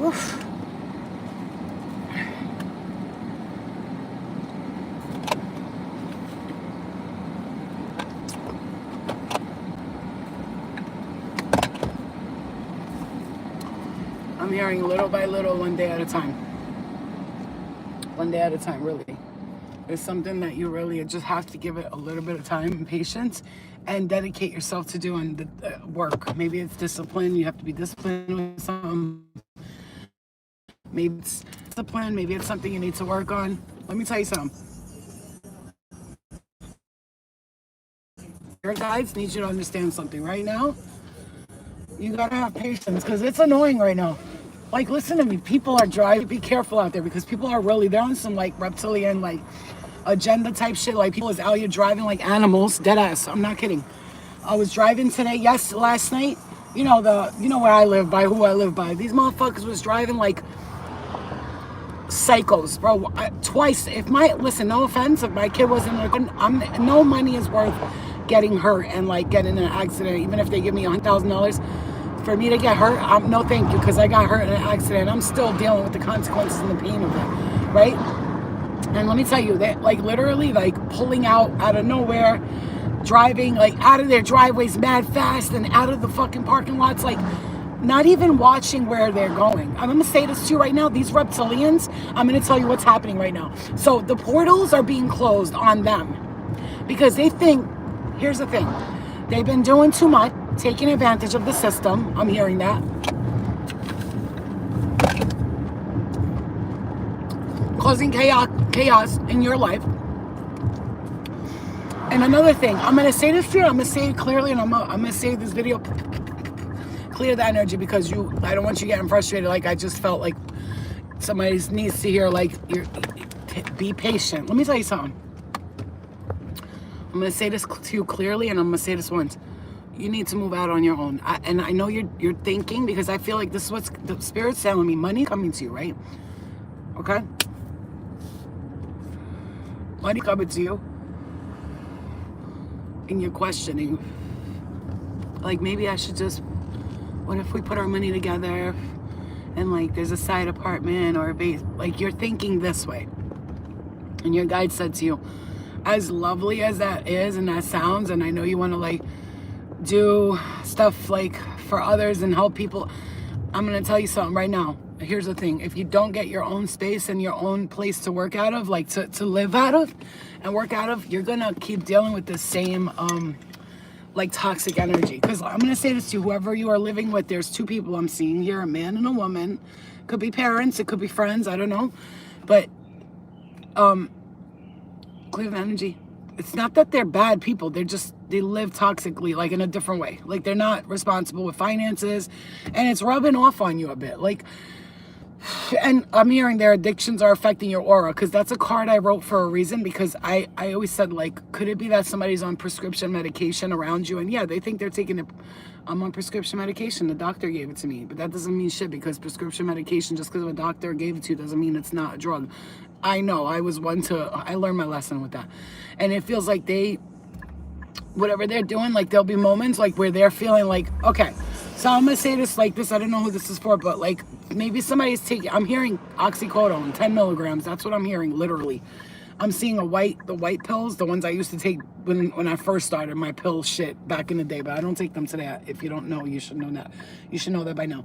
Oof. I'm hearing little by little, one day at a time. One day at a time, really. It's something that you really just have to give it a little bit of time and patience and dedicate yourself to doing the work. Maybe it's discipline. You have to be disciplined with something. Maybe it's discipline. Maybe it's something you need to work on. Let me tell you something. Your guides need you to understand something right now. You gotta have patience because it's annoying right now. Like, listen to me. People are driving. Be careful out there because people are really, they're on some like reptilian, like agenda type shit. Like, people is out here driving like animals. Dead ass. I'm not kidding. I was driving today, last night. You know where I live by, who I live by. These motherfuckers was driving like psychos, bro. Twice. Listen, no offense, if my kid wasn't, no money is worth getting hurt and like getting in an accident, even if they give me $100,000 for me to get hurt. No thank you, because I got hurt in an accident. I'm still dealing with the consequences and the pain of it, right? And let me tell you, that like literally like pulling out of nowhere, driving like out of their driveways mad fast and out of the fucking parking lots, like not even watching where they're going. I'm gonna say this to you right now, these reptilians, I'm gonna tell you what's happening right now. So the portals are being closed on them because they think, here's the thing, they've been doing too much, taking advantage of the system. I'm hearing that. Causing chaos in your life. And another thing, I'm going to say this to you, I'm going to say it clearly, and I'm going to say this video, clear the energy, because I don't want you getting frustrated like I just felt like somebody needs to hear, like, be patient. Let me tell you something. I'm going to say this to you clearly, and I'm going to say this once. You need to move out on your own. And I know you're thinking, because I feel like this is what the Spirit's telling me. Money coming to you, right? Okay? Money coming to you. And you're questioning. Like, maybe I should just, what if we put our money together and like there's a side apartment or a base? Like, you're thinking this way. And your guide said to you, as lovely as that is and that sounds, and I know you want to like do stuff like for others and help people, I'm going to tell you something right now. Here's the thing. If you don't get your own space and your own place to work out of, like to live out of and work out of, you're going to keep dealing with the same like toxic energy. Because I'm going to say this to you, whoever you are living with, there's two people I'm seeing here, a man and a woman. Could be parents, it could be friends, I don't know. But clear the energy. It's not that they're bad people. They live toxically, like in a different way. Like, they're not responsible with finances, and it's rubbing off on you a bit. Like, and I'm hearing their addictions are affecting your aura, because that's a card I wrote for a reason, because I always said, like, could it be that somebody's on prescription medication around you? And yeah, they think they're taking it. I'm on prescription medication. The doctor gave it to me. But that doesn't mean shit, because prescription medication, just because a doctor gave it to you, doesn't mean it's not a drug. I know. I learned my lesson with that. And it feels like whatever they're doing, like, there'll be moments like where they're feeling like, okay, so I'm gonna say this like this. I don't know who this is for, but like maybe somebody's taking, I'm hearing oxycodone, 10 milligrams. That's what I'm hearing, literally. I'm seeing the white pills, the ones I used to take when I first started my pill shit back in the day, but I don't take them today. If you don't know, you should know that. You should know that by now.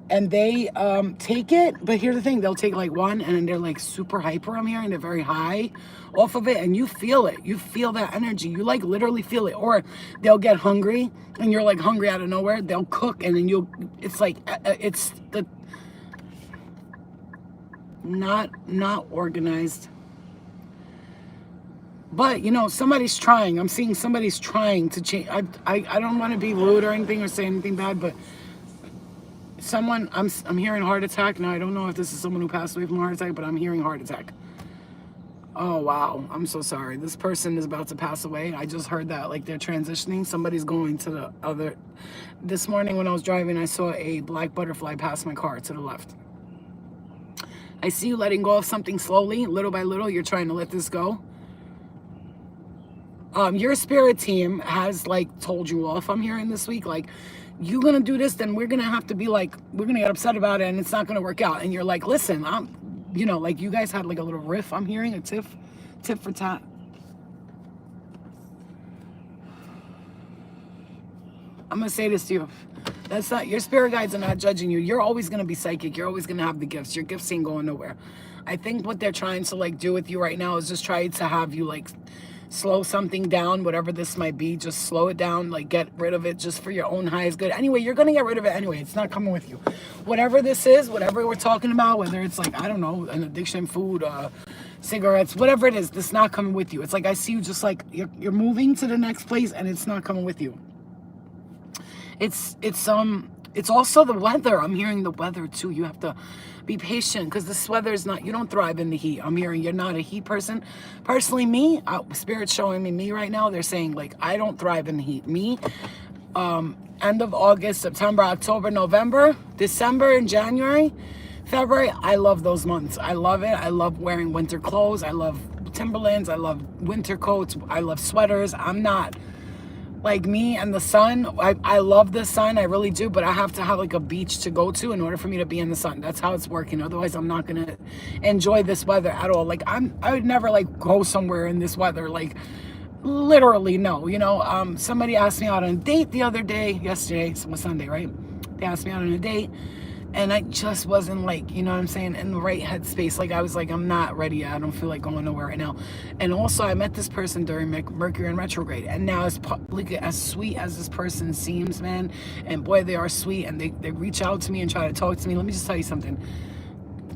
And they take it, but here's the thing, they'll take like one and then they're like super hyper, I'm hearing. They're very high off of it, and you feel it. You feel that energy. You like literally feel it. Or they'll get hungry and you're like hungry out of nowhere. They'll cook and then it's like, it's the not organized. But, you know, somebody's trying. I'm seeing somebody's trying to change. I don't want to be rude or anything or say anything bad, but someone, I'm hearing heart attack. Now, I don't know if this is someone who passed away from a heart attack, but I'm hearing heart attack. Oh, wow. I'm so sorry. This person is about to pass away. I just heard that, like, they're transitioning. Somebody's going to the other. This morning when I was driving, I saw a black butterfly pass my car to the left. I see you letting go of something slowly, little by little. You're trying to let this go. Your spirit team has like told you off, I'm hearing this week. Like, you're gonna do this, then we're gonna have to be like, we're gonna get upset about it and it's not gonna work out. And you're like, listen, you know, like you guys had like a little riff. I'm hearing a tit for tat. I'm gonna say this to you. That's not, your spirit guides are not judging you. You're always gonna be psychic. You're always gonna have the gifts. Your gifts ain't going nowhere. I think what they're trying to like do with you right now is just try to have you like slow something down, whatever this might be. Just slow it down, like get rid of it just for your own highest good. Anyway, you're gonna get rid of it anyway. It's not coming with you. Whatever this is, whatever we're talking about, whether it's like, I don't know, an addiction, food, cigarettes, whatever it is, it's not coming with you. It's like I see you just like you're moving to the next place and it's not coming with you. It's also the weather. I'm hearing the weather too. You have to be patient because this weather is not, you don't thrive in the heat. I'm hearing you're not a heat person. Personally, me, Spirit's showing me right now. They're saying like, I don't thrive in the heat. Me, end of August, September, October, November, December, and January, February, I love those months. I love it. I love wearing winter clothes. I love Timberlands. I love winter coats. I love sweaters. I'm not like me and the sun. I love the sun, I really do, but I have to have like a beach to go to in order for me to be in the sun. That's how it's working. Otherwise, I'm not gonna enjoy this weather at all. Like I would never like go somewhere in this weather. Like literally, no. You know, somebody asked me out on a date the other day, yesterday, it was Sunday, right? They asked me out on a date. And I just wasn't like, you know what I'm saying, in the right headspace. Like I was like, I'm not ready yet. I don't feel like going nowhere right now. And also I met this person during Mercury in retrograde. And now as sweet as this person seems, man, and boy, they are sweet. And they reach out to me and try to talk to me. Let me just tell you something.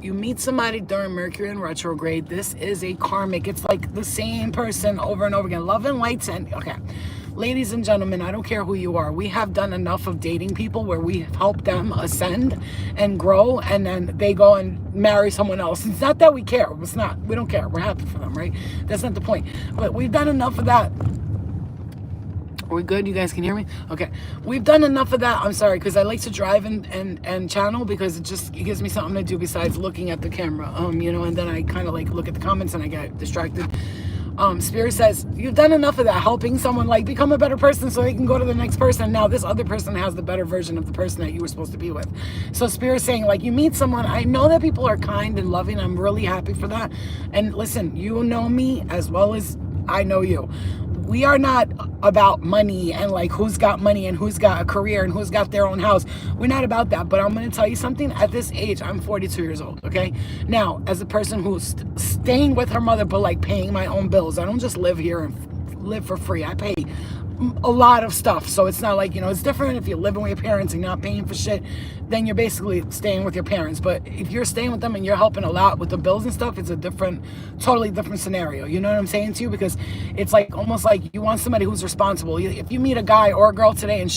You meet somebody during Mercury in retrograde. This is a karmic. It's like the same person over and over again. Love and lights and, okay. Ladies and gentlemen, I don't care who you are. We have done enough of dating people where we help them ascend and grow, and then they go and marry someone else. It's not that we care. It's not. We don't care. We're happy for them, right? That's not the point. But we've done enough of that. Are we good? You guys can hear me? Okay. We've done enough of that. I'm sorry, because I like to drive and channel because it gives me something to do besides looking at the camera. You know, and then I kind of like look at the comments and I get distracted. Spirit says, you've done enough of that, helping someone like become a better person so they can go to the next person. Now this other person has the better version of the person that you were supposed to be with. So Spirit's saying, like, you meet someone, I know that people are kind and loving. I'm really happy for that. And listen, you know me as well as I know you. We are not about money and like who's got money and who's got a career and who's got their own house. We're not about that. But I'm going to tell you something. At this age, I'm 42 years old. Okay. Now, as a person who's staying with her mother, but like paying my own bills, I don't just live here and live for free. I pay a lot of stuff. So it's not like, you know, it's different if you're living with your parents and you're not paying for shit, then you're basically staying with your parents. But if you're staying with them and you're helping a lot with the bills and stuff, it's a totally different scenario. You know what I'm saying to you? Because it's like almost like you want somebody who's responsible. If you meet a guy or a girl today and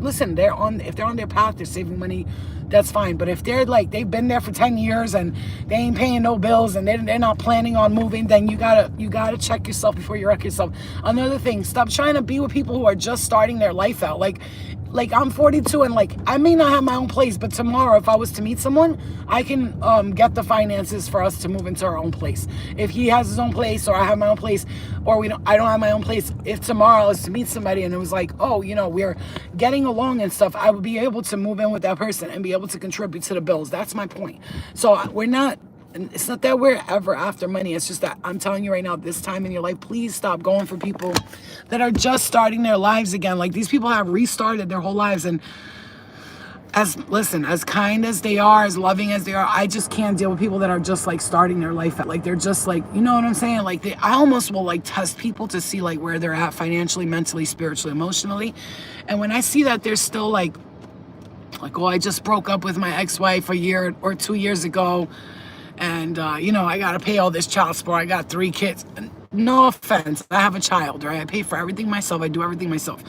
listen, if they're on their path, they're saving money, that's fine. But if they're like, they've been there for 10 years and they ain't paying no bills and they're not planning on moving, then you gotta check yourself before you wreck yourself. Another thing, stop trying to be with people who are just starting their life out. Like I'm 42 and like I may not have my own place, but tomorrow if I was to meet someone, I can get the finances for us to move into our own place. If he has his own place or I have my own place, or I don't have my own place, if tomorrow I was to meet somebody and it was like, oh, you know, we're getting along and stuff, I would be able to move in with that person and be able to contribute to the bills. That's my point. So it's not that we're ever after money. It's just that I'm telling you right now, this time in your life, please stop going for people that are just starting their lives again. Like these people have restarted their whole lives. And as kind as they are, as loving as they are, I just can't deal with people that are just like starting their life out. Like they're just like, you know what I'm saying? Like I almost will like test people to see like where they're at financially, mentally, spiritually, emotionally. And when I see that they're still like, oh, I just broke up with my ex-wife a year or 2 years ago. And, you know, I got to pay all this child support. I got 3 kids. No offense. I have a child, right? I pay for everything myself. I do everything myself.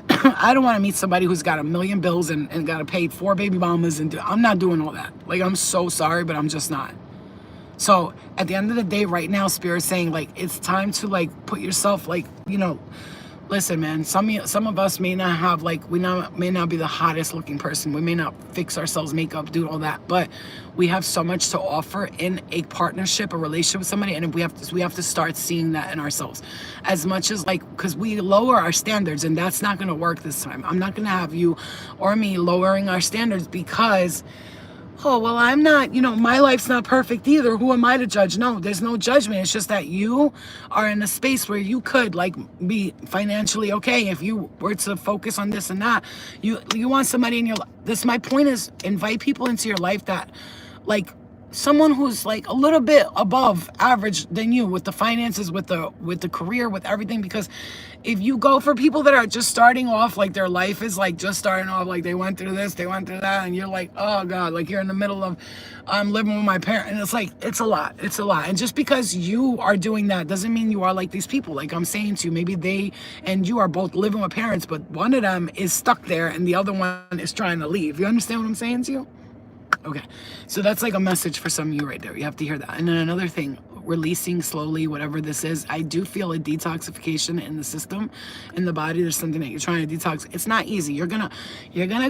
I don't want to meet somebody who's got 1 million bills and got to pay 4 baby mamas. I'm not doing all that. Like, I'm so sorry, but I'm just not. So at the end of the day, right now, Spirit's saying, like, it's time to, like, put yourself, like, you know, Listen, man, some of us may not have like may not be the hottest looking person. We may not fix ourselves, makeup, do all that, but we have so much to offer in a partnership, a relationship with somebody, and we have to start seeing that in ourselves. As much as like, because we lower our standards, and that's not going to work this time. I'm not going to have you or me lowering our standards because, oh, well, I'm not, my life's not perfect either. Who am I to judge? No, there's no judgment. It's just that you are in a space where you could like be financially okay if you were to focus on this and that. You want somebody in your life. My point is invite people into your life that like someone who's like a little bit above average than you with the finances, with the career, with everything. Because if you go for people that are just starting off, like their life is like just starting off, like they went through this, they went through that, and you're like, oh God, like you're in the middle of I'm living with my parents, and it's like it's a lot. And just because you are doing that doesn't mean you are like these people. Like I'm saying to you, maybe they and you are both living with parents, but one of them is stuck there and the other one is trying to leave. You understand what I'm saying to you? Okay, so that's like a message for some of you right there. You have to hear that. And then another thing, releasing slowly, whatever this is. I do feel a detoxification in the system, in the body. There's something that you're trying to detox. It's not easy. You're gonna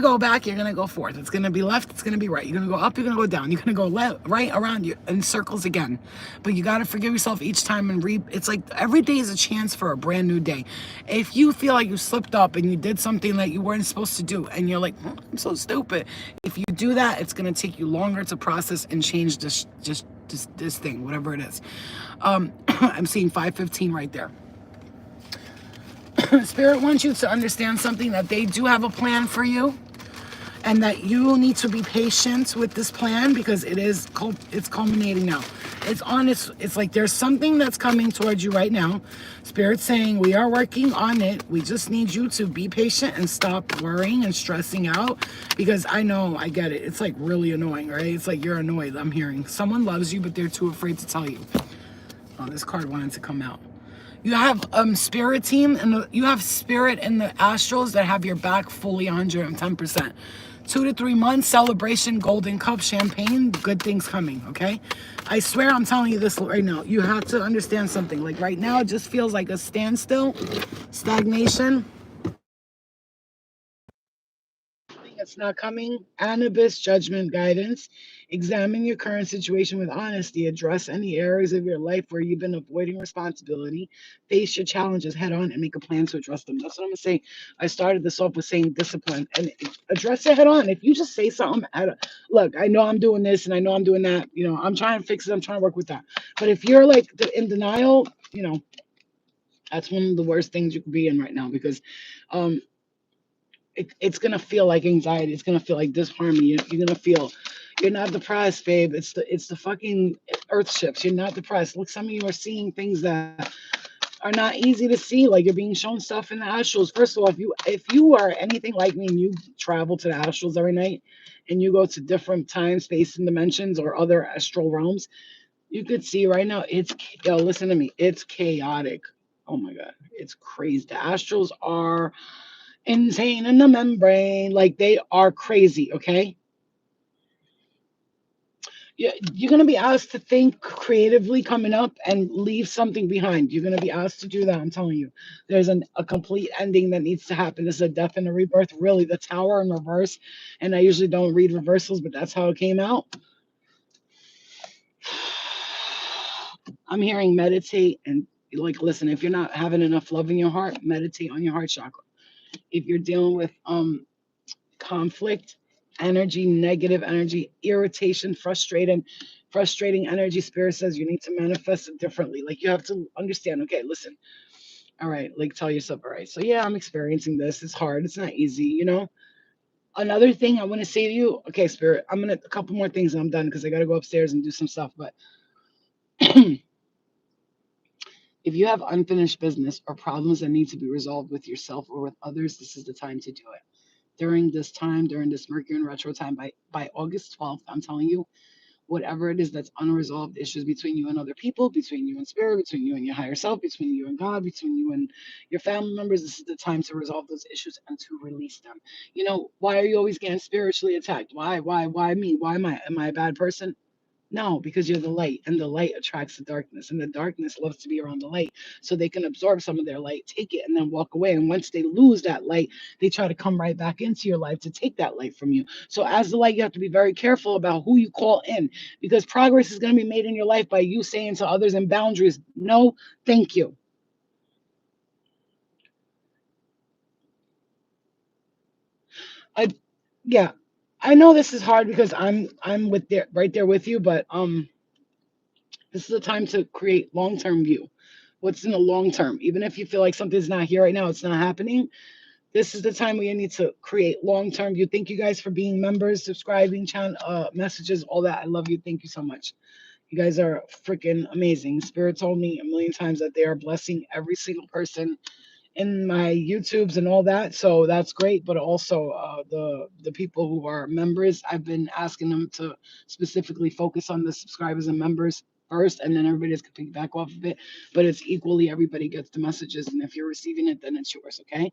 go back. You're gonna go forth. It's gonna be left. It's gonna be right. You're gonna go up. You're gonna go down. You're gonna go left, right, around you in circles again. But you gotta forgive yourself each time and It's like every day is a chance for a brand new day. If you feel like you slipped up and you did something that you weren't supposed to do, and you're like, I'm so stupid. If you do that, it's gonna take you longer to process and change this thing, whatever it is. I'm seeing 515 right there. Spirit wants you to understand something, that they do have a plan for you, and that you need to be patient with this plan because it's culminating now. It's like there's something that's coming towards you right now. Spirit's saying we are working on it. We just need you to be patient and stop worrying and stressing out, because I know, I get it. It's like really annoying, right? It's like you're annoyed. I'm hearing someone loves you, but they're too afraid to tell you. Oh, this card wanted to come out. You have spirit team, and you have spirit in the astrals that have your back fully 110%. 2 to 3 months, celebration, golden cup, champagne, good things coming, okay? I swear I'm telling you this right now. You have to understand something. Like right now, it just feels like a standstill, stagnation. That's not coming. Anubis, judgment, guidance. Examine your current situation with honesty. Address any areas of your life where you've been avoiding responsibility. Face your challenges head on and make a plan to address them. That's what I'm gonna say. I started this off with saying discipline and address it head on. If you just say something look, I know I'm doing this and I know I'm doing that. I'm trying to fix it. I'm trying to work with that. But if you're like in denial, that's one of the worst things you could be in right now, because um it's gonna feel like anxiety. It's gonna feel like disharmony. You're gonna feel you're not depressed, babe. It's the fucking earth shifts. You're not depressed. Look, some of you are seeing things that are not easy to see. Like you're being shown stuff in the astrals. First of all, if you are anything like me and you travel to the astrals every night and you go to different time, space, and dimensions or other astral realms, you could see right now yo, listen to me. It's chaotic. Oh my god, it's crazy. The astrals are insane in the membrane. Like they are crazy, okay? You're going to be asked to think creatively coming up and leave something behind. You're going to be asked to do that. I'm telling you. There's a complete ending that needs to happen. This is a death and a rebirth. Really, the tower in reverse. And I usually don't read reversals, but that's how it came out. I'm hearing meditate and like, listen, if you're not having enough love in your heart, meditate on your heart chakra. If you're dealing with conflict, energy, negative energy, irritation, frustrating energy, spirit says you need to manifest it differently. Like you have to understand, okay, listen, all right, like tell yourself, all right, so yeah, I'm experiencing this. It's hard, it's not easy. Another thing I want to say to you, okay, spirit, a couple more things and I'm done because I got to go upstairs and do some stuff. But if you have unfinished business or problems that need to be resolved with yourself or with others, this is the time to do it. During this time, during this Mercury and retro time, by August 12th, I'm telling you, whatever it is that's unresolved issues between you and other people, between you and spirit, between you and your higher self, between you and God, between you and your family members, this is the time to resolve those issues and to release them. Why are you always getting spiritually attacked? Why me? Why am I a bad person? No, because you're the light, and the light attracts the darkness, and the darkness loves to be around the light. So they can absorb some of their light, take it, and then walk away. And once they lose that light, they try to come right back into your life to take that light from you. So as the light, you have to be very careful about who you call in, because progress is going to be made in your life by you saying to others and boundaries, no, thank you. I yeah. I know this is hard because I'm with there right there with you, but this is a time to create long-term view. What's in the long term? Even if you feel like something's not here right now, it's not happening. This is the time where you need to create long-term view. Thank you guys for being members, subscribing, channel messages, all that. I love you. Thank you so much. You guys are freaking amazing. Spirit told me a million times that they are blessing every single person in my YouTubes and all that. So that's great. But also the people who are members, I've been asking them to specifically focus on the subscribers and members first, and then everybody else can piggyback off of it. But it's equally everybody gets the messages, and if you're receiving it, then it's yours. Okay,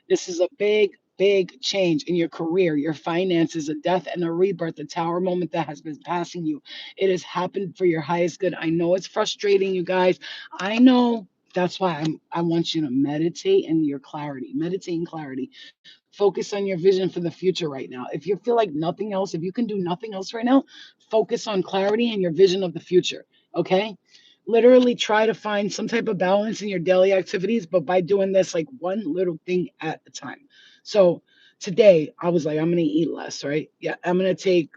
this is a big change in your career, your finances, a death and a rebirth, a tower moment that has been passing you. It has happened for your highest good. I know it's frustrating, you guys. I know. That's why I want you to meditate in your clarity. Meditate in clarity. Focus on your vision for the future right now. If you feel like nothing else, if you can do nothing else right now, focus on clarity and your vision of the future. Okay? Literally try to find some type of balance in your daily activities, but by doing this, like one little thing at a time. So today, I was like, I'm gonna eat less, right? Yeah, I'm gonna take,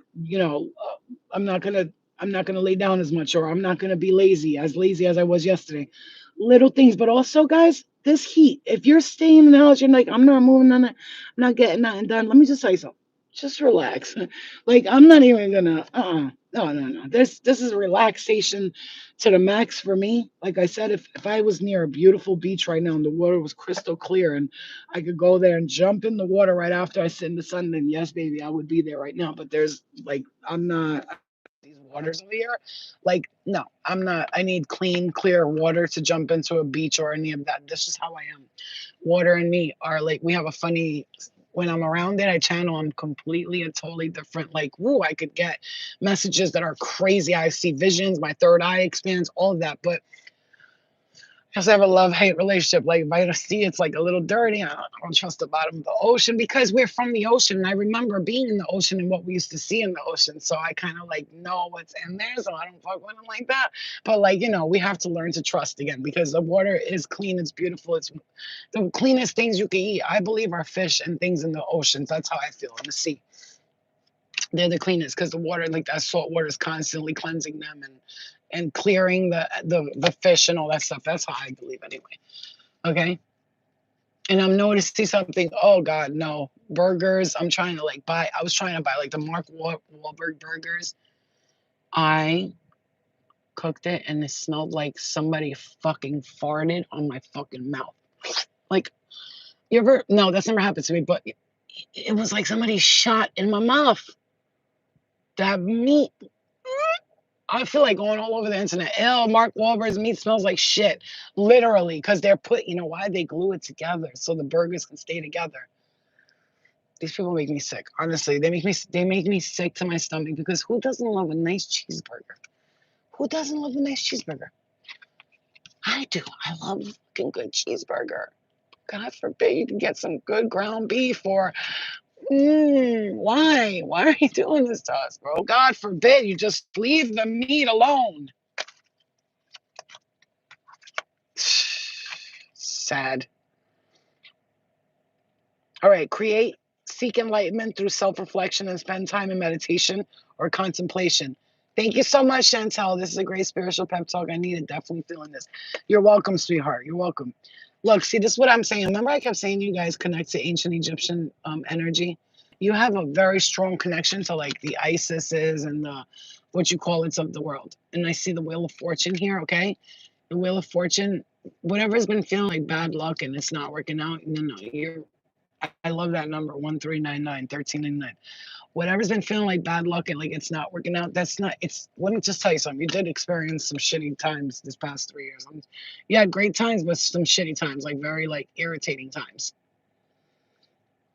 I'm not gonna, I'm not gonna lay down as much, or I'm not gonna be lazy as I was yesterday. Little things, but also, guys, this heat. If you're staying in the house, you're like, I'm not moving on it, I'm not getting nothing done. Let me just tell you something. Just relax. Like I'm not even gonna. No. This is relaxation to the max for me. Like I said, if I was near a beautiful beach right now and the water was crystal clear and I could go there and jump in the water right after I sit in the sun, then yes, baby, I would be there right now. But there's like I'm not these waters over here. Like, no, I'm not. I need clean, clear water to jump into a beach or any of that. This is how I am. Water and me are like, we have a funny, when I'm around it, I channel, I'm completely and totally different. Like, woo, I could get messages that are crazy. I see visions, my third eye expands, all of that. But because I have a love-hate relationship. Like Vita C, it's like a little dirty. I don't trust the bottom of the ocean because we're from the ocean. And I remember being in the ocean and what we used to see in the ocean. So I kind of like know what's in there. So I don't fuck with them like that. But like, we have to learn to trust again because the water is clean. It's beautiful. It's the cleanest things you can eat. I believe are fish and things in the oceans. That's how I feel in the sea. They're the cleanest because the water, like that salt water, is constantly cleansing them and clearing the fish and all that stuff. That's how I believe anyway. Okay. And I'm noticing something. Oh God, no burgers. I was trying to buy like the Wahlberg burgers. I cooked it and it smelled like somebody fucking farted on my fucking mouth. Like you ever? No, that's never happened to me. But it was like somebody shot in my mouth. That meat. I feel like going all over the internet. Ew, Mark Wahlberg's meat smells like shit. Literally, because they're why they glue it together so the burgers can stay together. These people make me sick. Honestly, they make me sick to my stomach because who doesn't love a nice cheeseburger? Who doesn't love a nice cheeseburger? I do. I love a fucking good cheeseburger. God forbid you can get some good ground beef or why? Why are you doing this to us, bro? God forbid you just leave the meat alone. Sad. All right, seek enlightenment through self reflection and spend time in meditation or contemplation. Thank you so much, Chantel. This is a great spiritual pep talk. I needed definitely feeling this. You're welcome, sweetheart. You're welcome. Look, see, this is what I'm saying. Remember, I kept saying you guys connect to ancient Egyptian energy. You have a very strong connection to like the Isises and the what you call it's of the world. And I see the Wheel of Fortune here. Okay, the Wheel of Fortune. Whatever's been feeling like bad luck and it's not working out. No, you're I love that number 1399, 1399. Whatever's been feeling like bad luck and like it's not working out, that's not it's let me just tell you something. You did experience some shitty times this past 3 years. You had great times, but some shitty times, like very like irritating times.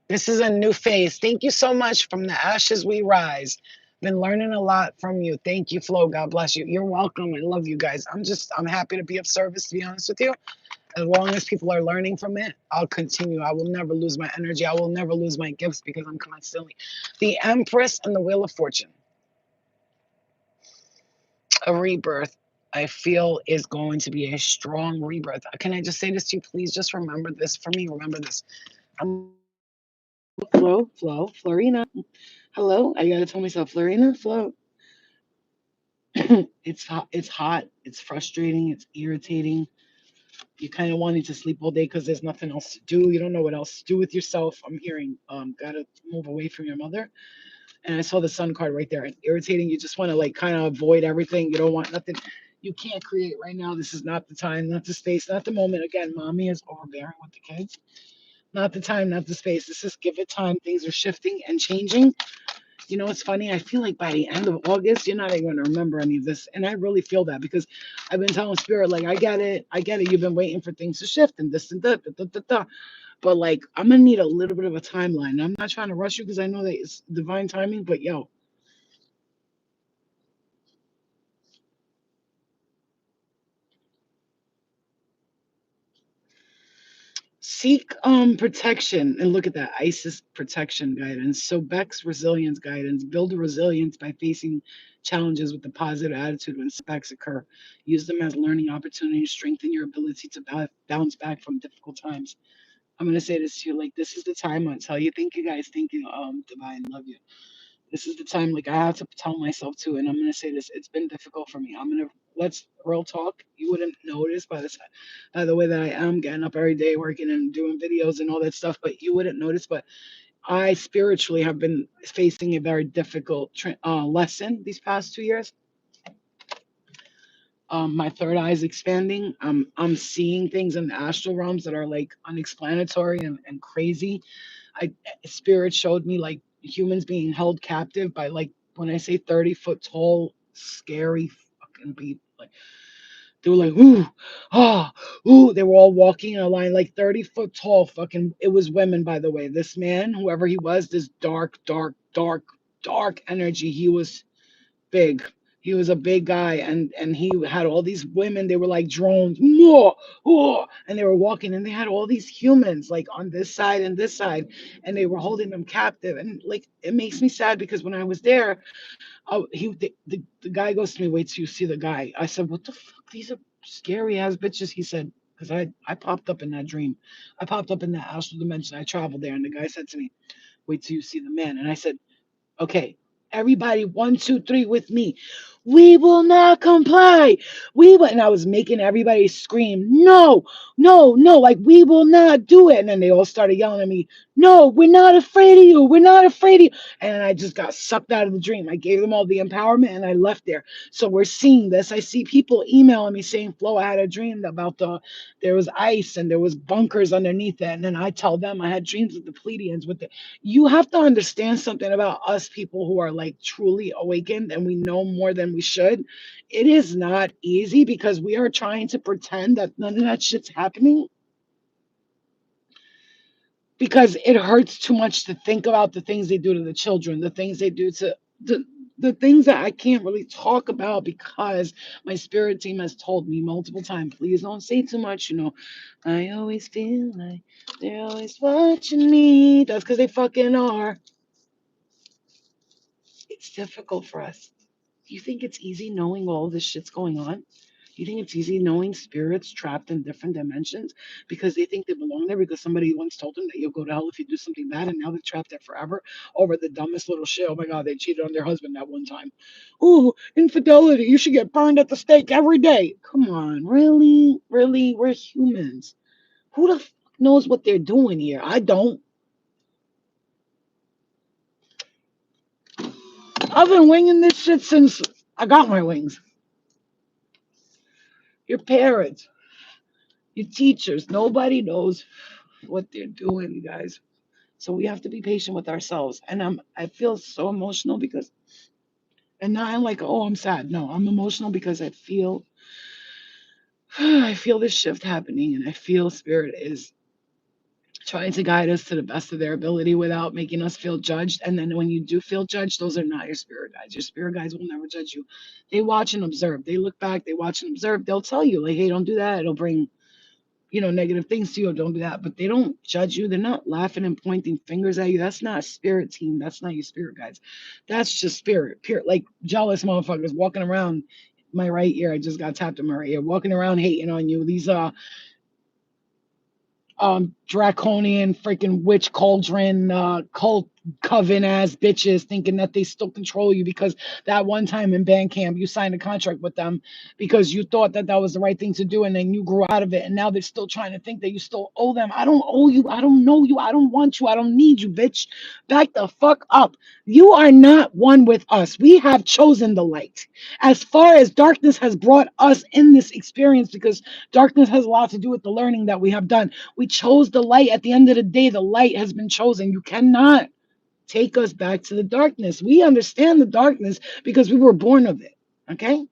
This is a new phase. Thank you so much. From the ashes we rise. Been learning a lot from you. Thank you, Flo. God bless you. You're welcome. I love you guys. I'm happy to be of service, to be honest with you. As long as people are learning from it, I'll continue. I will never lose my energy. I will never lose my gifts because I'm constantly the Empress and the Wheel of Fortune. A rebirth, I feel, is going to be a strong rebirth. Can I just say this to you? Please just remember this for me. Remember this. I'm Florina. Hello. I gotta tell myself, Florina, Flo. It's hot. It's hot. It's frustrating. It's irritating. You kind of wanting to sleep all day because there's nothing else to do. You don't know what else to do with yourself. I'm hearing, gotta move away from your mother. And I saw the sun card right there. And irritating. You just want to like kind of avoid everything. You don't want nothing. You can't create right now. This is not the time, not the space, not the moment. Again, mommy is overbearing with the kids. Not the time, not the space. This is give it time. Things are shifting and changing. You know, it's funny. I feel like by the end of August, you're not even going to remember any of this. And I really feel that because I've been telling Spirit, like, I get it. I get it. You've been waiting for things to shift and this and that. Da, da, da, da. But like, I'm going to need a little bit of a timeline. I'm not trying to rush you because I know that it's divine timing, but yo, seek protection and look at that ISIS protection guidance. So Beck's resilience guidance, build a resilience by facing challenges with a positive attitude when setbacks occur. Use them as learning opportunities, strengthen your ability to bounce back from difficult times. I'm gonna say this to you, like this is the time I tell you, thank you guys, thank you, Divine, love you. This is the time, like I have to tell myself too, and I'm gonna say this. It's been difficult for me. I'm gonna let's real talk. You wouldn't notice by the way that I am getting up every day, working and doing videos and all that stuff, but you wouldn't notice. But I spiritually have been facing a very difficult lesson these past 2 years. My third eye is expanding. I'm seeing things in the astral realms that are like unexplanatory and crazy. I Spirit showed me like humans being held captive by like when I say 30-foot tall, scary fucking people. Like they were like, ooh, ah, ooh. They were all walking in a line, like 30-foot tall. Fucking, it was women, by the way. This man, whoever he was, this dark, dark, dark, dark energy. He was big. He was a big guy, and he had all these women. They were like drones, more, oh, and they were walking, and they had all these humans like on this side, and they were holding them captive. And like it makes me sad because when I was there, the guy goes to me, wait till you see the guy. I said, what the fuck? These are scary ass bitches. He said, because I popped up in that dream, I popped up in that astral dimension. I traveled there, and the guy said to me, wait till you see the man. And I said, okay, everybody, one, two, three with me. We will not comply. We will, and I was making everybody scream, no, no, no, like we will not do it. And then they all started yelling at me, no, we're not afraid of you. We're not afraid of you. And I just got sucked out of the dream. I gave them all the empowerment and I left there. So we're seeing this. I see people emailing me saying, Flo, I had a dream about there was ice and there was bunkers underneath it. And then I tell them I had dreams with the Pleiadians with the you have to understand something about us people who are like truly awakened and we know more than we should. It is not easy because we are trying to pretend that none of that shit's happening because it hurts too much to think about the things they do to the children, the things they do to the things that I can't really talk about because my spirit team has told me multiple times, please don't say too much. You know, I always feel like they're always watching me. That's because they fucking are. It's difficult for us. You think it's easy knowing all this shit's going on? You think it's easy knowing spirits trapped in different dimensions because they think they belong there because somebody once told them that you'll go to hell if you do something bad and now they're trapped there forever over the dumbest little shit. Oh my God, they cheated on their husband that one time. Ooh, infidelity. You should get burned at the stake every day. Come on, really? Really? We're humans. Who the fuck knows what they're doing here? I don't. I've been winging this shit since I got my wings. Your parents, your teachers, nobody knows what they're doing, you guys. So we have to be patient with ourselves. And I feel so emotional because and now I'm like, oh, I'm sad. No, I'm emotional because I feel I feel this shift happening and I feel spirit is trying to guide us to the best of their ability without making us feel judged. And then when you do feel judged, those are not your spirit guides. Your spirit guides will never judge you. They watch and observe. They look back, they watch and observe. They'll tell you, like, hey, don't do that. It'll bring, negative things to you, or don't do that. But they don't judge you. They're not laughing and pointing fingers at you. That's not a spirit team. That's not your spirit guides. That's just spirit. Pure, like jealous motherfuckers walking around my right ear. I just got tapped in my right ear, walking around hating on you. These draconian freaking witch cauldron cult coven ass bitches thinking that they still control you because that one time in band camp you signed a contract with them because you thought that that was the right thing to do, and then you grew out of it, and now they're still trying to think that you still owe them. I don't owe you. I don't know you. I don't want you. I don't need you, bitch. Back the fuck up. You are not one with us. We have chosen the light. As far as darkness has brought us in this experience, because darkness has a lot to do with the learning that we have done. We chose the light. At the end of the day, the light has been chosen. You cannot take us back to the darkness. We understand the darkness because we were born of it. Okay?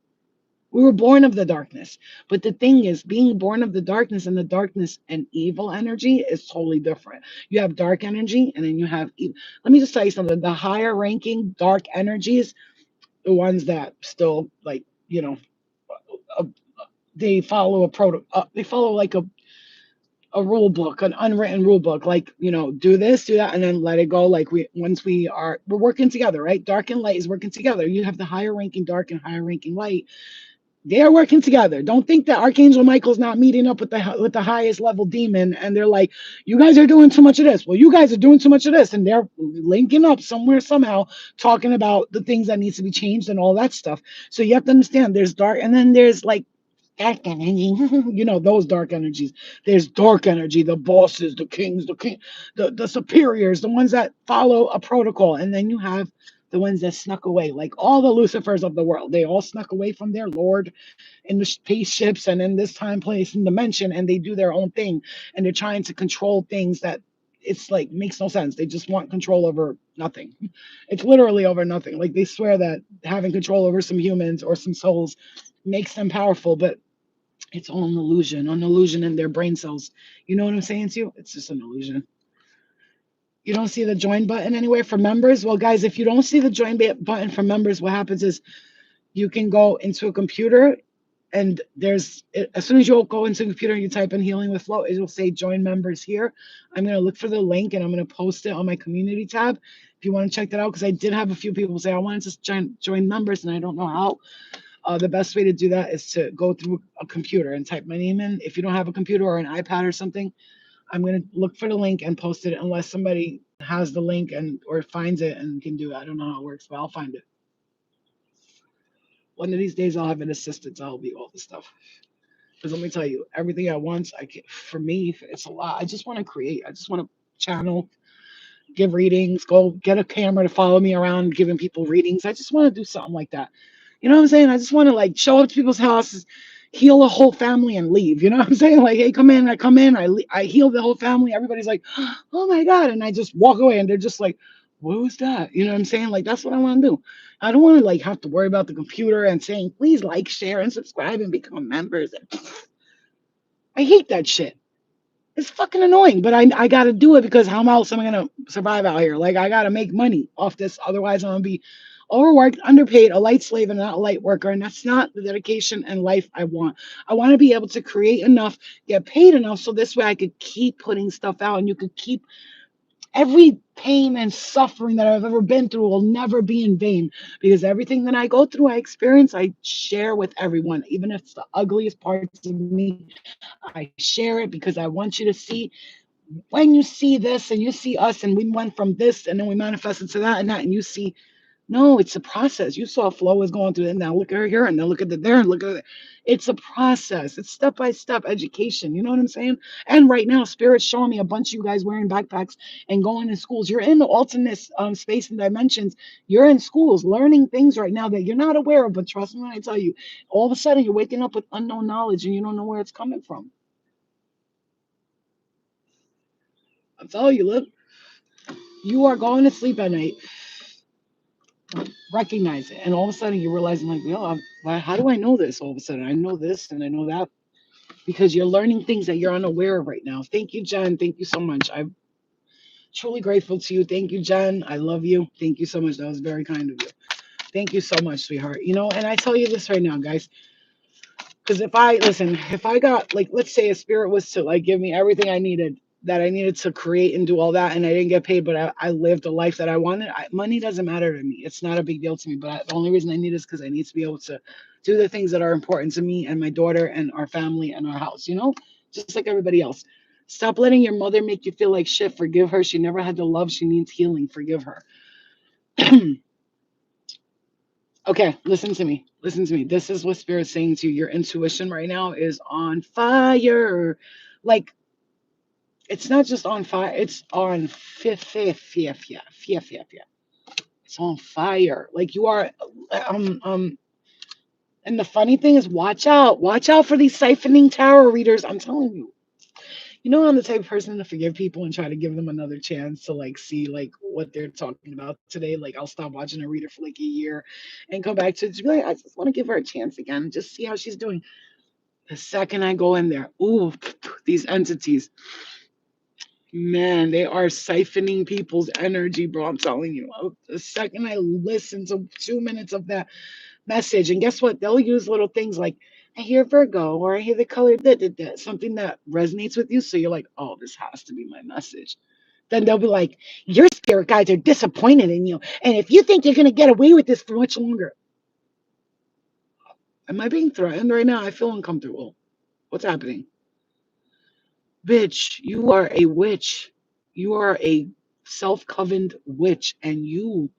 We were born of the darkness. But the thing is, being born of the darkness and evil energy is totally different. You have dark energy and then you have evil. Let me just tell you something. The higher ranking dark energies, the ones that still like, uh, they follow they follow like a rule book, an unwritten rule book, like, do this, do that, and then let it go. Like we're working together, right? Dark and light is working together. You have the higher ranking dark and higher ranking light. They are working together. Don't think that Archangel Michael's not meeting up with the highest level demon, and they're like, you guys are doing too much of this. Well, you guys are doing too much of this, and they're linking up somewhere somehow, talking about the things that needs to be changed and all that stuff. So you have to understand, there's dark, and then there's like dark energy. Those dark energies. There's dark energy, the bosses, the kings, the superiors, the ones that follow a protocol. And then you have the ones that snuck away, like all the Lucifers of the world. They all snuck away from their lord in the spaceships and in this time, place, and dimension, and they do their own thing. And they're trying to control things that it's like makes no sense. They just want control over nothing. It's literally over nothing. Like they swear that having control over some humans or some souls makes them powerful, but it's all an illusion in their brain cells. You know what I'm saying to you? It's just an illusion. You don't see the join button anywhere for members? Well, guys, if you don't see the join button for members, what happens is you can go into a computer, and as soon as you go into a computer and you type in Healing with Flow, it will say join members here. I'm going to look for the link and I'm going to post it on my community tab if you want to check that out, because I did have a few people say I wanted to join members and I don't know how. The best way to do that is to go through a computer and type my name in. If you don't have a computer or an iPad or something, I'm going to look for the link and post it unless somebody has the link or finds it and can do it. I don't know how it works, but I'll find it. One of these days I'll have an assistant to help me all this stuff. Because let me tell you, everything at once, for me, it's a lot. I just want to create. I just want to channel, give readings, go get a camera to follow me around, giving people readings. I just want to do something like that. You know what I'm saying? I just want to like show up to people's houses, heal a whole family, and leave. You know what I'm saying? Like, hey, come in. I come in. I heal the whole family. Everybody's like, oh my god, and I just walk away, and they're just like, what was that? You know what I'm saying? Like, that's what I want to do. I don't want to like have to worry about the computer and saying, please like, share, and subscribe and become members. I hate that shit. It's fucking annoying, but I gotta do it because how else am I gonna survive out here? Like I gotta make money off this, otherwise I'm gonna be overworked, underpaid, a light slave, and not a light worker. And that's not the dedication and life I want. I want to be able to create enough, get paid enough, so this way I could keep putting stuff out, and you could keep every pain and suffering that I've ever been through will never be in vain, because everything that I go through, I experience, I share with everyone, even if it's the ugliest parts of me. I share it because I want you to see, when you see this and you see us and we went from this and then we manifested to that and that, and you see, no, it's a process. You saw Flo was going through it, and now look at her here, and then look at the there, and look at it. It's a process. It's step by step education. You know what I'm saying? And right now, Spirit's showing me a bunch of you guys wearing backpacks and going to schools. You're in the alternate space and dimensions. You're in schools learning things right now that you're not aware of. But trust me when I tell you, all of a sudden you're waking up with unknown knowledge and you don't know where it's coming from. I'm telling you, look, you are going to sleep at night, recognize it, and all of a sudden you're realizing, like, yo, how do I know this? All of a sudden I know this and I know that. because you're learning things that you're unaware of right now. Thank you, Jen. Thank you so much. I'm truly grateful to you. Thank you, Jen. I love you. Thank you so much. That was very kind of you. Thank you so much, sweetheart. And I tell you this right now, guys, because if I got, like, let's say a spirit was to like give me everything I needed that I needed to create and do all that, and I didn't get paid, but I lived the life that I wanted. Money doesn't matter to me. It's not a big deal to me. But the only reason I need it is because I need to be able to do the things that are important to me and my daughter and our family and our house. Just like everybody else. Stop letting your mother make you feel like shit. Forgive her. She never had the love. She needs healing. Forgive her. Okay, listen to me. Listen to me. This is what Spirit's saying to you. Your intuition right now is on fire. Like, it's not just on fire, it's on fifth. It's on fire. Like, you are and the funny thing is, watch out. Watch out for these siphoning tarot readers. I'm telling you. I'm the type of person to forgive people and try to give them another chance to like see like what they're talking about today. Like, I'll stop watching a reader for like a year and come back to it to be like, I just want to give her a chance again, just see how she's doing. The second I go in there, ooh, these entities, man, they are siphoning people's energy, bro. I'm telling you. The second I listen to 2 minutes of that message, and guess what? They'll use little things like, I hear Virgo, or I hear the color something that resonates with you. So you're like, oh, this has to be my message. Then they'll be like, your spirit guides are disappointed in you. And if you think you're going to get away with this for much longer, am I being threatened right now? I feel uncomfortable. What's happening? Bitch, you are a witch. You are a self-covened witch, and you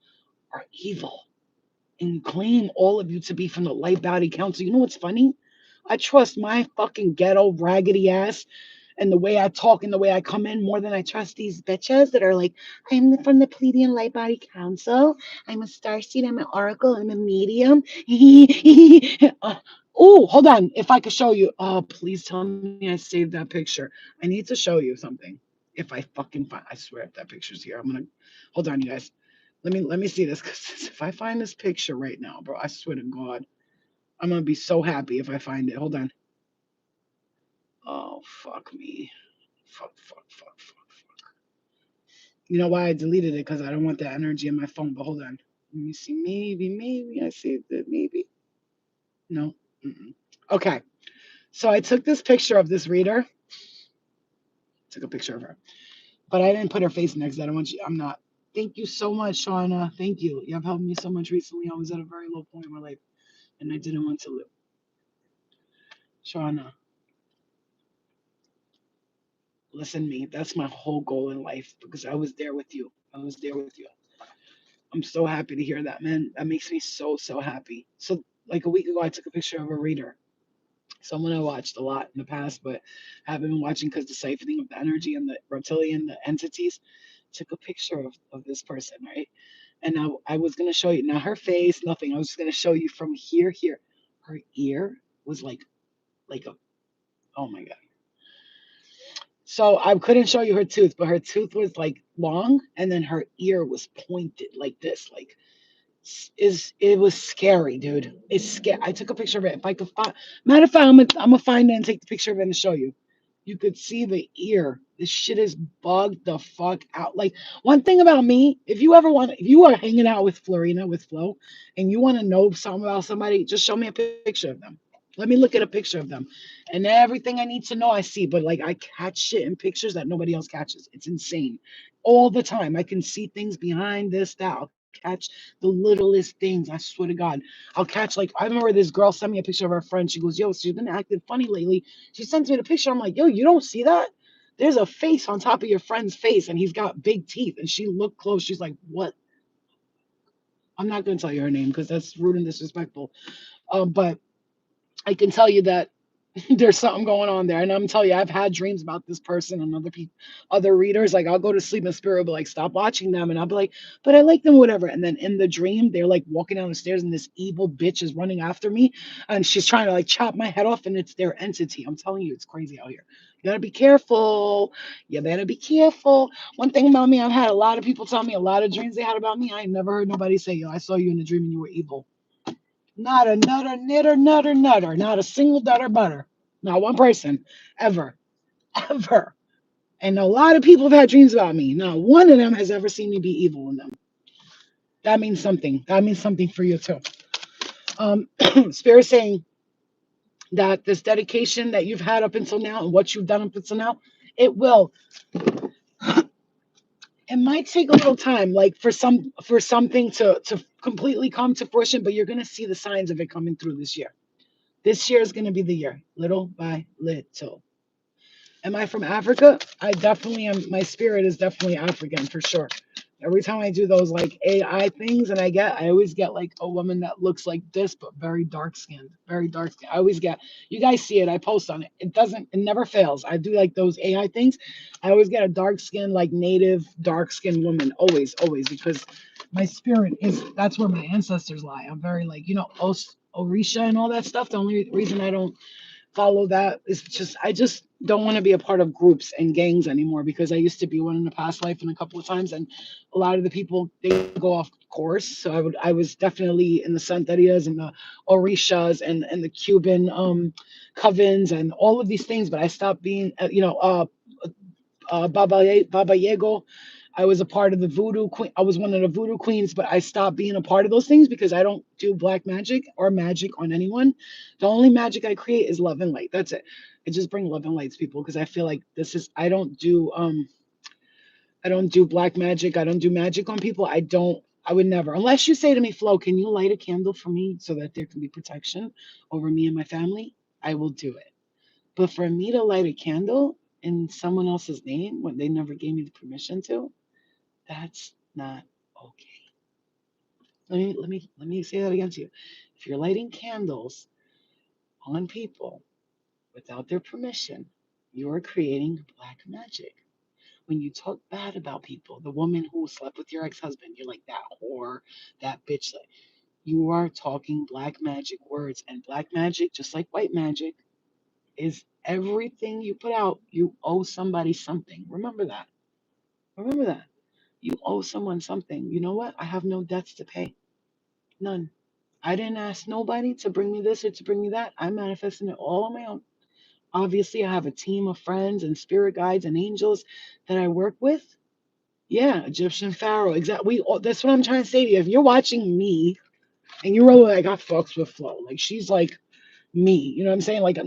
are evil. And claim all of you to be from the Light Body Council. You know what's funny? I trust my fucking ghetto raggedy ass and the way I talk and the way I come in more than I trust these bitches that are like, I'm from the Pleiadian Light Body Council. I'm a starseed. I'm an oracle. I'm a medium. Oh, hold on. If I could show you. Oh, please tell me I saved that picture. I need to show you something. If I fucking find, I swear if that picture's here, I'm gonna hold on, you guys. Let me see this, because if I find this picture right now, bro, I swear to God, I'm gonna be so happy if I find it. Hold on. Oh, fuck me. Fuck. You know why I deleted it? Because I don't want that energy in my phone. But hold on. Let me see. Maybe I saved it. Maybe. No. Mm-mm. Okay. So I took this picture of this reader. Took a picture of her. But I didn't put her face next to that. I want you. I'm not. Thank you so much, Shauna. Thank you. You have helped me so much recently. I was at a very low point in my life, and I didn't want to live. Shauna, listen to me. That's my whole goal in life, because I was there with you. I was there with you. I'm so happy to hear that, man. That makes me so, so happy. So, like a week ago, I took a picture of a reader, someone I watched a lot in the past, but haven't been watching because the siphoning of the energy and the reptilian, the entities. Took a picture of this person, right? And now I was gonna show you, not her face, nothing. I was just gonna show you from here. Her ear was like a, oh my god. So I couldn't show you her tooth, but her tooth was like long, and then her ear was pointed like this, like, is it was scary, dude. It's scary. I took a picture of it. If I could find, matter of fact, I'm gonna find it and take the picture of it and show you. You could see the ear. This shit is bugged the fuck out. Like, one thing about me, if you are hanging out with Florina, with Flo, and you want to know something about somebody, just show me a picture of them. Let me look at a picture of them, and everything I need to know I see. But like, I catch shit in pictures that nobody else catches. It's insane. All the time, I can see things behind this, that. I'll catch the littlest things. I swear to God, I'll catch, like, I remember this girl sent me a picture of her friend. She goes, "Yo, she's been acting funny lately." She sends me the picture. I'm like, "Yo, you don't see that? There's a face on top of your friend's face, and he's got big teeth." And she looked close. She's like, "What?" I'm not gonna tell you her name because that's rude and disrespectful. But I can tell you that there's something going on there. And I'm telling you, I've had dreams about this person and other people, other readers. Like, I'll go to sleep and spirit will be like, stop watching them. And I'll be like, but I like them, whatever. And then in the dream, they're like walking down the stairs and this evil bitch is running after me. And she's trying to like chop my head off, and it's their entity. I'm telling you, it's crazy out here. You gotta be careful. You better be careful. One thing about me, I've had a lot of people tell me a lot of dreams they had about me. I ain't never heard nobody say, yo, I saw you in a dream and you were evil. Not a nutter, knitter, nutter, nutter. Not a single dutter butter. Not one person, ever, ever. And a lot of people have had dreams about me. Not one of them has ever seen me be evil in them. That means something. That means something for you too. Spirit saying that this dedication that you've had up until now and what you've done up until now, it will. It might take a little time, like for something to completely come to fruition, but you're gonna see the signs of it coming through this year. This year is gonna be the year, little by little. Am I from Africa? I definitely am. My spirit is definitely African for sure. Every time I do those like AI things, and I always get like a woman that looks like this, but very dark skinned, very dark skinned. I always get, you guys see it. I post on it. It never fails. I do like those AI things. I always get a dark skinned, like native dark skinned woman. Always, always, because my spirit is, that's where my ancestors lie. I'm very like, Orisha and all that stuff. The only reason I don't follow that. It's just I just don't want to be a part of groups and gangs anymore because I used to be one in the past life and a couple of times, and a lot of the people they go off course. So I was definitely in the Santarias and the Orishas and the Cuban covens and all of these things, but I stopped being Baba Yago. I was a part of the voodoo queen. I was one of the voodoo queens, but I stopped being a part of those things because I don't do black magic or magic on anyone. The only magic I create is love and light. That's it. I just bring love and light to people because I feel like this is I don't do black magic. I don't do magic on people. I would never. Unless you say to me, Flo, can you light a candle for me so that there can be protection over me and my family? I will do it. But for me to light a candle in someone else's name when they never gave me the permission to, that's not okay. Let me say that again to you. If you're lighting candles on people without their permission, you're creating black magic. When you talk bad about people, the woman who slept with your ex-husband, you're like that whore, that bitch. You are talking black magic words, and black magic, just like white magic, is everything you put out. You owe somebody something. Remember that. Remember that. You owe someone something. You know what? I have no debts to pay. None. I didn't ask nobody to bring me this or to bring me that. I'm manifesting it all on my own. Obviously, I have a team of friends and spirit guides and angels that I work with. Yeah, Egyptian Pharaoh. Exactly. That's what I'm trying to say to you. If you're watching me and you're really like, I fucks with Flo, like she's like me. You know what I'm saying? Like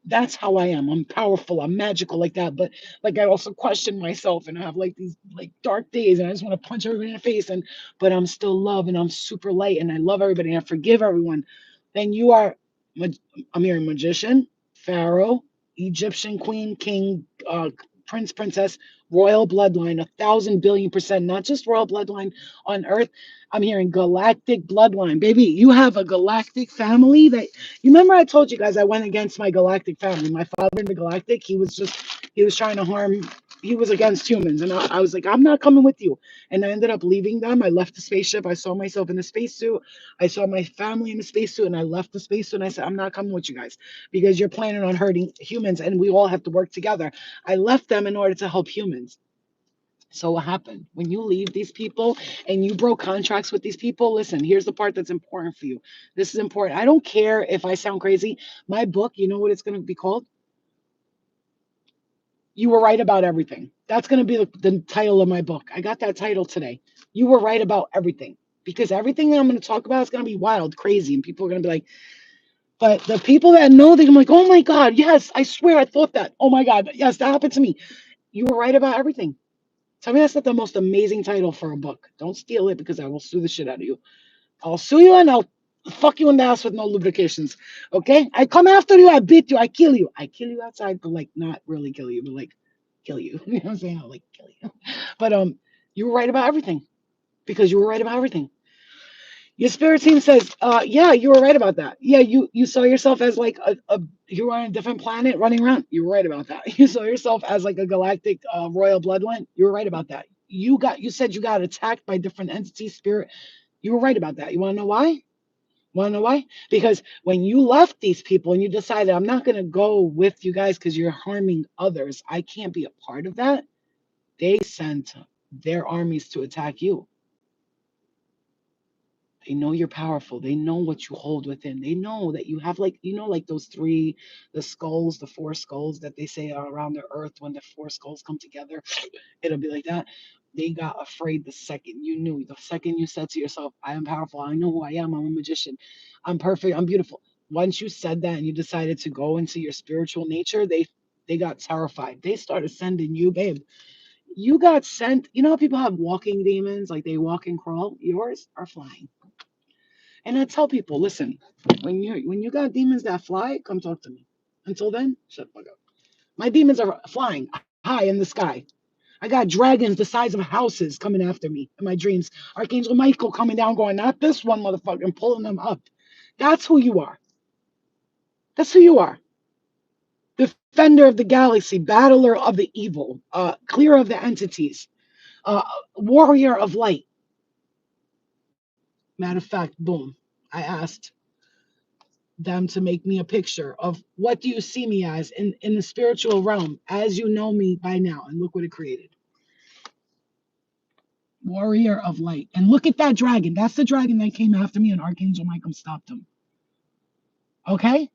that's how I am. I'm powerful. I'm magical like that. But like I also question myself and I have like these like dark days and I just want to punch everybody in the face but I'm still love and I'm super light and I love everybody and I forgive everyone. Then you are I'm hearing magician, pharaoh, Egyptian queen, king, prince, princess, royal bloodline, 1,000 billion%, not just royal bloodline on earth. I'm hearing galactic bloodline. Baby, you have a galactic family that you remember I told you guys I went against my galactic family. My father in the galactic, he was trying to harm, he was against humans. And I was like, I'm not coming with you. And I ended up leaving them. I left the spaceship. I saw myself in a spacesuit. I saw my family in a spacesuit and I left the spacesuit and I said, I'm not coming with you guys because you're planning on hurting humans and we all have to work together. I left them in order to help humans. So what happened? When you leave these people and you broke contracts with these people, listen, here's the part that's important for you. This is important. I don't care if I sound crazy. My book, you know what it's going to be called? You Were Right About Everything. That's going to be the title of my book. I got that title today. You were right about everything. Because everything that I'm going to talk about is going to be wild, crazy, and people are going to be like, but the people that know, they're like, oh my God, yes, I swear I thought that. Oh my God, yes, that happened to me. You were right about everything. Tell me that's not the most amazing title for a book. Don't steal it because I will sue the shit out of you. I'll sue you and I'll fuck you in the ass with no lubrications. Okay? I come after you, I beat you, I kill you. I kill you outside, but like not really kill you, but like kill you. You know what I'm saying? I'll like kill you. But you were right about everything because you were right about everything. Your spirit team says, yeah, you were right about that. Yeah, you saw yourself as like you were on a different planet running around. You were right about that. You saw yourself as like a galactic royal bloodline. You were right about that. You said you got attacked by different entities, spirit. You were right about that. You want to know why? Want to know why? Because when you left these people and you decided, I'm not going to go with you guys because you're harming others, I can't be a part of that. They sent their armies to attack you. They know you're powerful. They know what you hold within. They know that you have, like, like those three, the skulls, the four skulls that they say are around the earth. When the four skulls come together, it'll be like that. They got afraid the second you knew, the second you said to yourself, I am powerful. I know who I am. I'm a magician. I'm perfect. I'm beautiful. Once you said that and you decided to go into your spiritual nature, they got terrified. They started sending you, babe. You got sent. You know how people have walking demons, like they walk and crawl? Yours are flying. And I tell people, listen, when you got demons that fly, come talk to me. Until then, shut the fuck up. My demons are flying high in the sky. I got dragons the size of houses coming after me in my dreams. Archangel Michael coming down, going, not this one, motherfucker, and pulling them up. That's who you are. That's who you are. Defender of the galaxy, battler of the evil, clear of the entities, uh, warrior of light. Matter of fact, boom. I asked them to make me a picture of what do you see me as in the spiritual realm as you know me by now. And look what it created. Warrior of light. And look at that dragon. That's the dragon that came after me and Archangel Michael stopped him. Okay?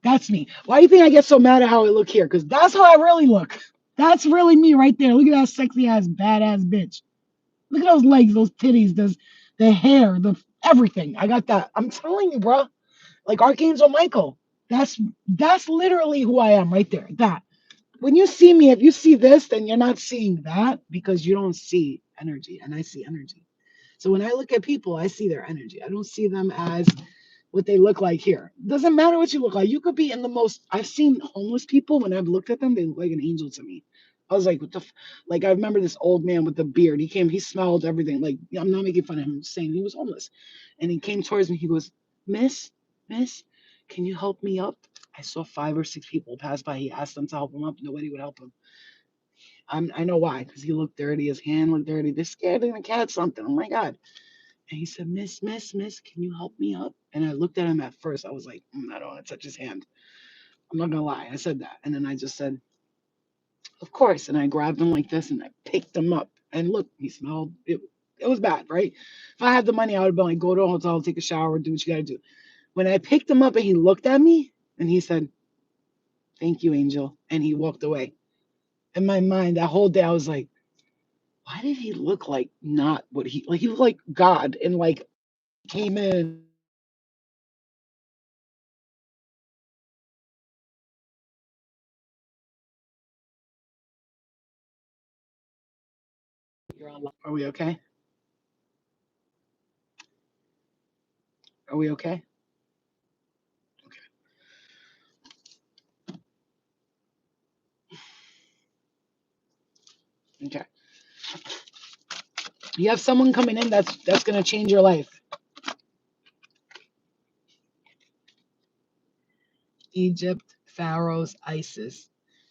That's me. Why do you think I get so mad at how I look here? Because that's how I really look. That's really me right there. Look at that sexy ass, badass bitch. Look at those legs, those titties, the hair, the everything. I got that. I'm telling you, bro. Like Archangel Michael. That's literally who I am right there. That. When you see me, if you see this, then you're not seeing that because you don't see energy, and I see energy. So when I look at people, I see their energy. I don't see them as what they look like here. Doesn't matter what you look like. You could be in the most. I've seen homeless people. When I've looked at them, they look like an angel to me. I was like, what the like I remember this old man with the beard. He came, he smelled everything. Like, I'm not making fun of him, I'm saying he was homeless. And he came towards me. He goes, Miss, can you help me up? I saw 5 or 6 people pass by. He asked them to help him up. Nobody would help him. I know why, because he looked dirty. His hand looked dirty. They're scared they're gonna catch something. Oh my God. And he said, Miss, can you help me up? And I looked at him at first. I was like, I don't want to touch his hand. I'm not gonna lie. I said that. And then I just said, of course. And I grabbed him like this and I picked him up. And look, he smelled it. It was bad, right? If I had the money, I would have been like, go to a hotel, take a shower, do what you gotta do. When I picked him up and he looked at me and he said, thank you, Angel. And he walked away. In my mind, that whole day, I was like, why did he look like not what he looked like God and like came in. You're on. Are we okay? Are we okay? Okay. You have someone coming in that's gonna change your life. Egypt, Pharaohs, Isis.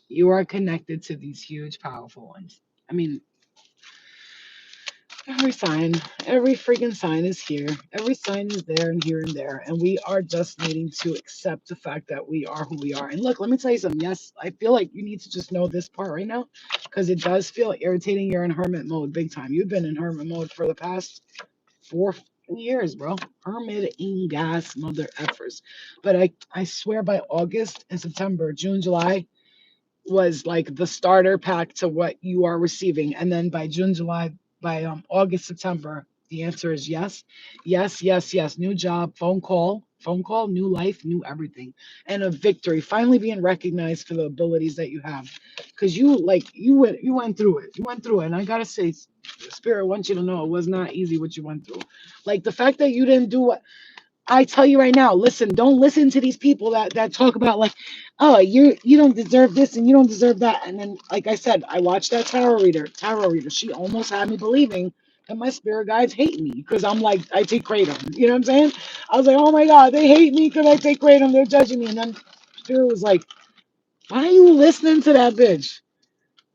You are connected to these huge, powerful ones. I mean, every freaking sign is here. Every sign is there and here and there. And we are just needing to accept the fact that we are who we are. And look, let me tell you something. Yes, I feel like you need to just know this part right now because it does feel irritating. You're in hermit mode big time. You've been in hermit mode for the past 4 years, bro. Hermit in gas mother effers. But I swear by August and September, June, July, was like the starter pack to what you are receiving. And then by June, July, by August, September, the answer is yes, yes, yes, yes. New job, phone call, new life, new everything, and a victory. Finally being recognized for the abilities that you have, because you went through it. You went through it, and I gotta say, Spirit wants you to know it was not easy what you went through. Like the fact that you didn't do what I tell you right now, listen, don't listen to these people that talk about like, oh, you don't deserve this and you don't deserve that. And then, like I said, I watched that tarot reader. She almost had me believing that my spirit guides hate me because I'm like, I take kratom. You know what I'm saying? I was like, oh my God, they hate me because I take kratom. They're judging me. And then spirit was like, why are you listening to that bitch?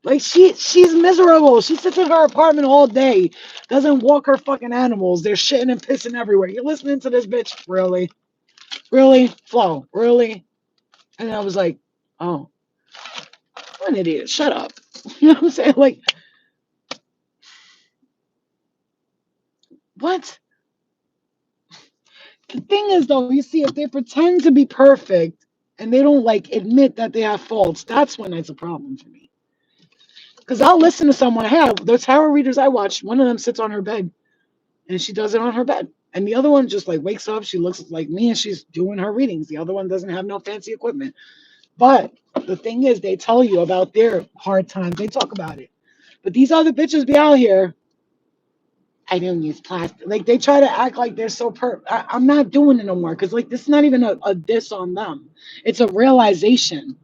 Like she's miserable. She sits in her apartment all day, doesn't walk her fucking animals. They're shitting and pissing everywhere. You're listening to this bitch? Really? Really? Flo, really? And I was like, oh, I'm an idiot. Shut up. You know what I'm saying? Like, what? The thing is, though, you see, if they pretend to be perfect and they don't like admit that they have faults, that's when it's a problem for me. Because I'll listen to someone. Hey, the tarot readers I watch, one of them sits on her bed and she does it on her bed. And the other one just like wakes up, she looks like me and she's doing her readings. The other one doesn't have no fancy equipment. But the thing is, they tell you about their hard times. They talk about it. But these other bitches be out here. I don't use plastic. Like they try to act like they're so I'm not doing it no more because like this is not even a diss on them. It's a realization.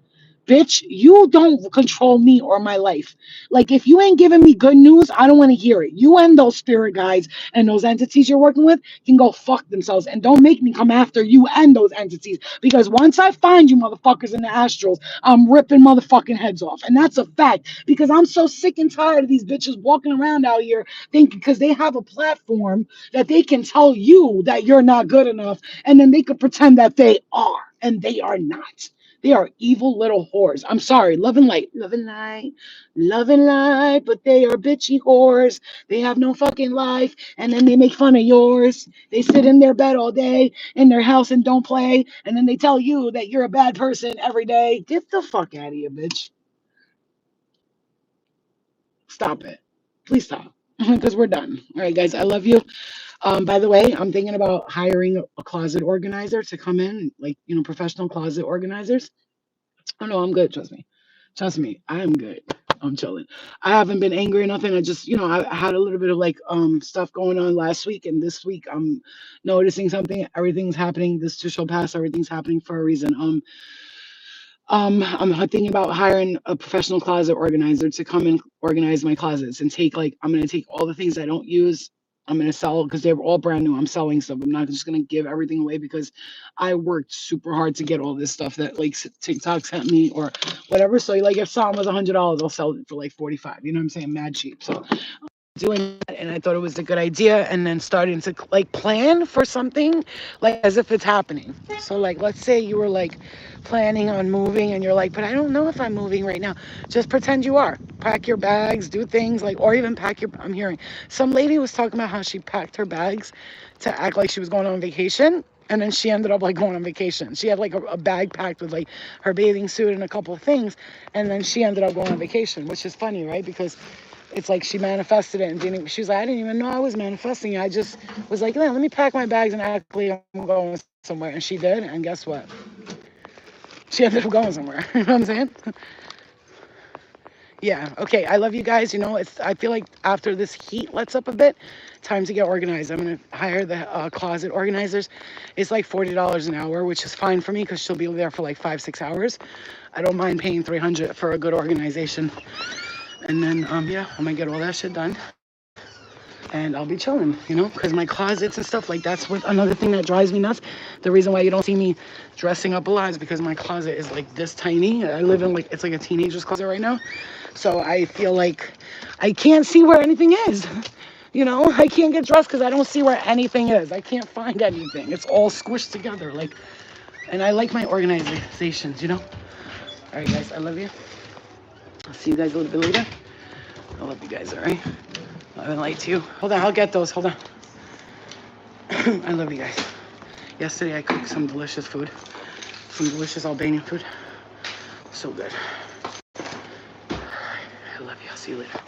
Bitch, you don't control me or my life. Like, if you ain't giving me good news, I don't want to hear it. You and those spirit guides and those entities you're working with can go fuck themselves. And don't make me come after you and those entities. Because once I find you motherfuckers in the astrals, I'm ripping motherfucking heads off. And that's a fact. Because I'm so sick and tired of these bitches walking around out here thinking because they have a platform that they can tell you that you're not good enough. And then they could pretend that they are. And they are not. They are evil little whores. I'm sorry, love and light, but they are bitchy whores. They have no fucking life, and then they make fun of yours. They sit in their bed all day in their house and don't play, and then they tell you that you're a bad person every day. Get the fuck out of here, bitch. Stop it. Please stop. Because we're done. All right, guys, I love you. By the way, I'm thinking about hiring a closet organizer to come in, like, professional closet organizers. Oh no, I'm good. Trust me. Trust me. I am good. I'm chilling. I haven't been angry or nothing. I just, I had a little bit of like stuff going on last week, and this week I'm noticing something. Everything's happening. This too shall pass. Everything's happening for a reason. I'm thinking about hiring a professional closet organizer to come and organize my closets and I'm gonna take all the things I don't use. I'm gonna sell because they're all brand new. I'm selling stuff. I'm not just gonna give everything away because I worked super hard to get all this stuff that like TikTok sent me or whatever. So like if something was $100, I'll sell it for like 45. You know what I'm saying? Mad cheap. So doing that, and I thought it was a good idea, and then starting to like plan for something like as if it's happening. So like let's say you were like planning on moving and you're like, but I don't know if I'm moving right now. Just pretend you are. Pack your bags, do things like, or even pack your, I'm hearing some lady was talking about how she packed her bags to act like she was going on vacation. And then she ended up like going on vacation. She had like a bag packed with like her bathing suit and a couple of things. And then she ended up going on vacation, which is funny, right? Because it's like she manifested it and she was like, I didn't even know I was manifesting. I just was like, yeah, let me pack my bags and act like I'm going somewhere. And she did. And guess what? She ended up going somewhere. You know what I'm saying? Yeah. Okay. I love you guys. I feel like after this heat lets up a bit, time to get organized. I'm going to hire the closet organizers. It's like $40 an hour, which is fine for me because she'll be there for like 5-6 hours. I don't mind paying $300 for a good organization. And then, yeah, I'm going to get all that shit done. And I'll be chilling, because my closets and stuff, like that's what another thing that drives me nuts. The reason why you don't see me dressing up a lot is because my closet is like this tiny. I live in it's like a teenager's closet right now. So I feel like I can't see where anything is. I can't get dressed because I don't see where anything is. I can't find anything. It's all squished together. And I like my organizations. All right, guys, I love you. I'll see you guys a little bit later. I love you guys, all right? Love and light to you. Hold on, I'll get those. Hold on. I love you guys. Yesterday I cooked some delicious food. Some delicious Albanian food. So good. I love you. I'll see you later.